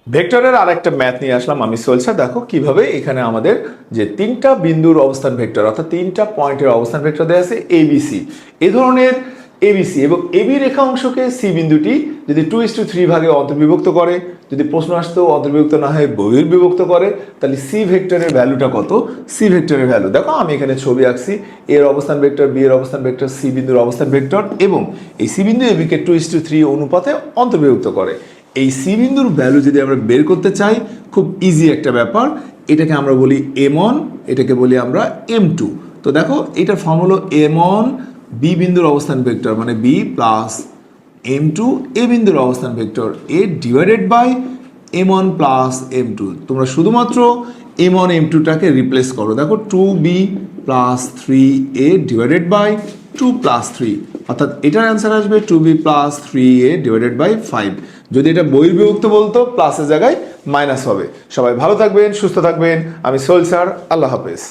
ভেক্টরের আরেকটা ম্যাথ নিয়ে আসলাম আমি সোলসা। দেখো কিভাবে এখানে আমাদের যে তিনটা বিন্দুর অবস্থান ভেক্টর অর্থাৎ তিনটা পয়েন্টের অবস্থান ভেক্টর দেওয়া আছে এবিসি, এই ধরনের এবিসি এবং এবি রেখা অংশকে সি বিন্দুটি যদি 2:3 ভাগে অন্তর্বিভক্ত করে, যদি প্রশ্ন আসতো অন্তর্বিভক্ত না হয়ে বহির্বিভক্ত করে, তাহলে সি ভেক্টরের ভ্যালুটা কত? সি ভেক্টরের ভ্যালু দেখো আমি এখানে ছবি আঁকছি, এর অবস্থান ভেক্টর, বি এর অবস্থান ভেক্টর, সি বিন্দুর অবস্থান ভেক্টর এবং এই সি বিন্দু এবিকে 2:3 অনুপাতে অন্তর্বিভক্ত করে। এই সি বিন্দুর ভ্যালু যদি আমরা বের করতে চাই, খুব ইজি একটা ব্যাপার, এটাকে আমরা বলি m1, এটাকে বলি আমরা m2। তো দেখো এটার ফর্ম হলো m1 বি বিন্দুর অবস্থান ভেক্টর মানে বি প্লাস m2 এ বিন্দুর অবস্থান vector a divided by m1 plus m2। তোমরা শুধুমাত্র m1 m2টাকে রিপ্লেস করো, দেখো 2b plus 3a divided by 2 plus 3, অর্থাৎ এটার অ্যান্সার আসবে 2b plus 3a divided by 5। যদি এটা বহির্বিভক্ত বলতো প্লাসের জায়গায় মাইনাস হবে। সবাই ভালো থাকবেন, সুস্থ থাকবেন। আমি সোহেল স্যার, আল্লাহ হাফেজ।